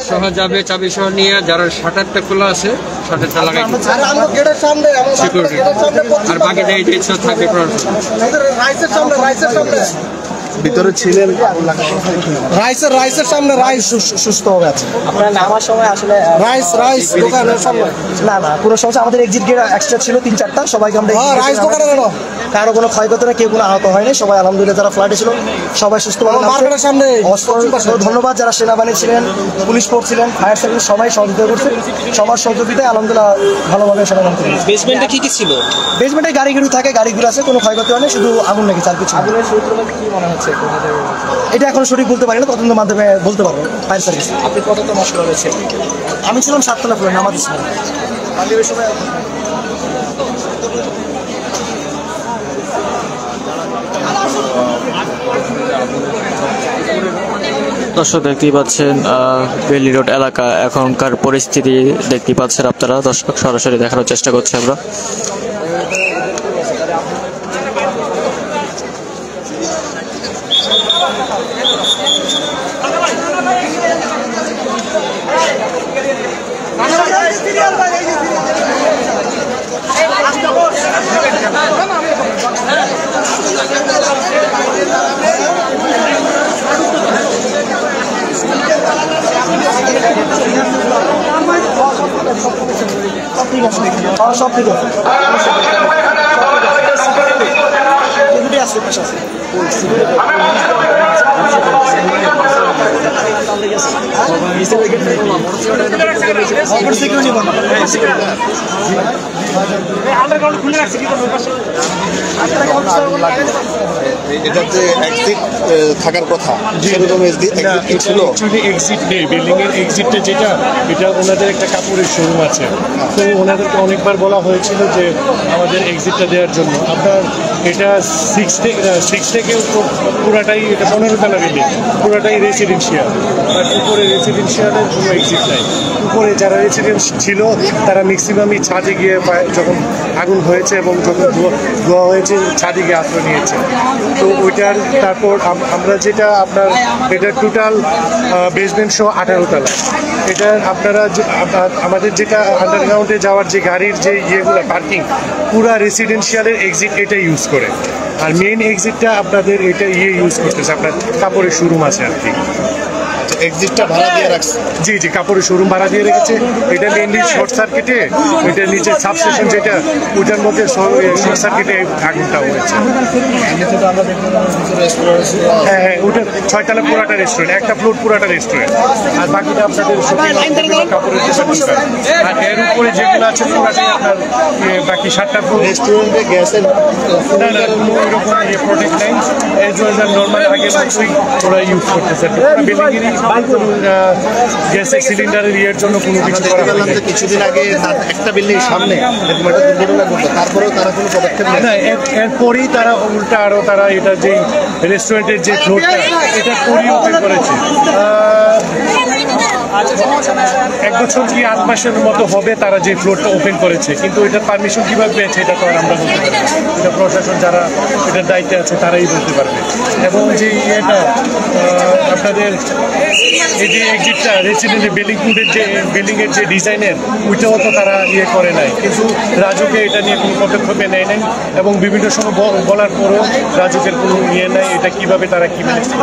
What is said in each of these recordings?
সহ যাবে, চাবি সহ নিয়ে। যারা শাটারটা খোলা আছে শাটারটা লাগাই সিকিউরিটি, আর বাকি যে ইচ্ছা থাকবে ভিতরে ছিলেন রাইসের সামনে রাইস সুস্থ হবে আছে। আপনার নামার সময় আসলে রাইস দোকানের সামনে না কোনো সমস্যা। আমাদের এক্সিট গেট এক্সট্রা ছিল 3-4টা, সবাইকে আমরা রাইস দোকানে গেল, কারো কোনো ক্ষয়ক্ষতি না, কেউ কোনো আহত হয়নি। সবাই আলহামদুলিল্লাহ যারা ফ্লাইটে ছিল সবাই সুস্থভাবে মার্কেটের সামনে। ধন্যবাদ যারা সেনাবাহিনী ছিলেন, পুলিশ ফোর্স ছিলেন, ফায়ার সার্ভিস সবাই সহযোগিতা করছে। সবার সহযোগিতায় আলহামদুলিল্লাহ ভালোভাবে সমাধান করি। বেসমেন্টে কি ছিল? বেসমেন্টে গাড়িগুলো থাকে, গাড়িগুলো আছে, কোনো ক্ষয়ক্ষতি হয়নি, শুধু আগুন লেগেছে আর কিছু। আগুনের সূত্রপাত কি মনে হচ্ছে? এটা এখন সঠিক বলতে পারি না, তদন্তের মাধ্যমে বলতে পারবো ফায়ার সার্ভিস। আপনি কতটা নষ্ট হয়েছে? আমি ছিলাম 7তলা ফ্লোরে, নামাজ ছিলাম। দর্শক দেখতেই পাচ্ছেন বেলি রোড এলাকা এখনকার পরিস্থিতি দেখতে পাচ্ছেন আপনারা। দর্শক সরাসরি দেখানোর চেষ্টা করছি আমরা। সব ঠিক আছে। এটাতে এক্সিট থাকার কথা, সেরকম এক্সিট ছিল। এক্সিট নেই, বিল্ডিং এর এক্সিটটা যেটা, এটা ওনাদের একটা কাপড়ের শোরুম আছে। তো ওনাদেরকে অনেকবার বলা হয়েছিল যে আমাদের এক্সিটটা দেওয়ার জন্য। আপনার এটা 6 থেকে পুরাটাই, এটা 15 তলা বিল্ডিং, পুরাটাই রেসিডেন্সিয়াল। আর উপরে রেসিডেন্সিয়ালের কোনো এক্সিট নাই। উপরে যারা রেসিডেন্স ছিল তারা ম্যাক্সিমামই ছাদে গিয়ে, যখন আগুন হয়েছে এবং যখন ধোয়া হয়েছে, ছাদে গিয়ে আশ্রয় নিয়েছে। তো ওইটার তারপর আমরা যেটা আপনার, এটা টোটাল বেসমেন্ট সহ 18 তলা। এটা আপনারা আমাদের যেটা আন্ডারগ্রাউন্ডে যাওয়ার যে গাড়ির যে ইয়েগুলো পার্কিং, পুরা রেসিডেন্সিয়ালের এক্সিট এটা ইউজ করে। আর মেইন এক্সিটটা আপনাদের এটা ইউজ করতেছে, আপনার কাপড়ের শোরুম আছে আর কি। এক্সিটটা ভাড়া দিয়ে রাখছে। জি কাপড়ের শোরুম ভাড়া দিয়ে রেখেছে। এটা মেইনলি শর্ট সার্কিটে, ওইটার নিচে সাবস্টেশন যেটা, ওইটার মধ্যে শর্ট সার্কিটে আগুনটা হয়েছে। হ্যাঁ, ওটা 6 তলা পুরাটা রেস্টুরেন্ট, একটা ফ্লোর পুরাটা রেস্টুরেন্ট, আর বাকিটা আপনাদের কাপড়ের দোকান। আর এর উপরে যেগুলো আছে পুরাটাই আপনার বাকি 7টা ফ্লোর। রেস্টুরেন্টে গ্যাসের না কোনো ওইরকম প্রোডাক্ট নেই। এজ ওয়েল নর্মাল আগে মতোই ওরা ইউজ করতেছে। বিল্ডিংয়েরই গ্যাসের সিলিন্ডারের ইয়ের জন্য কোনো কিছু করা হয় না। কিছুদিন আগে একটা বিল্ডিং সামনে এরকম একটা দুর্ঘটনা ঘটলো, তারপরেও তারা কোনো পদক্ষেপ নেয় না। এরপরেই তারা উল্টা আরও তারা এটা যে রেস্টুরেন্টের যে ফ্লোরটা, এটা পরই ওপেন করেছে। 1 বছর কি 8 মাসের মতো হবে তারা যে ফ্লোরটা ওপেন করেছে, কিন্তু এটার পারমিশন কীভাবে পেয়েছে এটা তো আর আমরা বলতে পারি না। এটা প্রশাসন যারা এটার দায়িত্বে আছে তারাই বলতে পারবে। এবং যে ইয়েটা আপনাদের এই যে এক্সিটটা রেসিডেন্সি বিল্ডিংয়ের যে ডিজাইনের, ওইটাও তো তারা ইয়ে করে নাই, কিন্তু রাজুকে এটা নিয়ে কোনো পদক্ষেপে নেয় নাই। এবং বিভিন্ন সময় বলার পরেও রাজুকের কোনো ইয়ে নাই। এটা কীভাবে তারা কী মেনেছে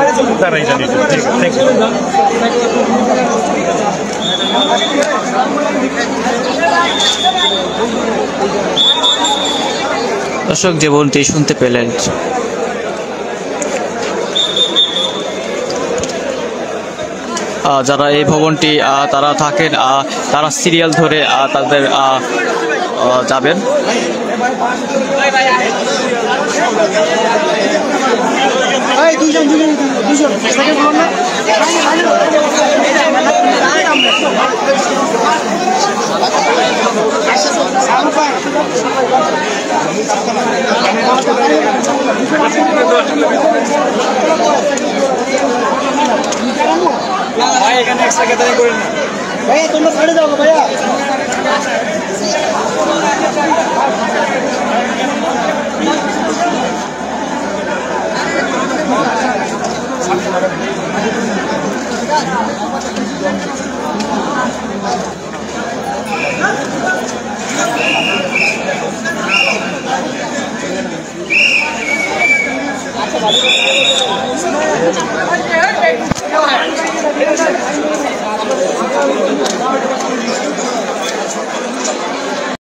তারাই জানি। ঠিক আছে, থ্যাংক ইউ। দর্শক যেমনটি শুনতে পেলেন, যারা এই ভবনটি তারা থাকেন, তারা সিরিয়াল ধরে তাদের যাবেন। ভাই এখানে এক্সট্রা গ্যাদারিং করে নিন ভাইয়া, তোমরা ছেড়ে যাও ভাইয়া। Thank you.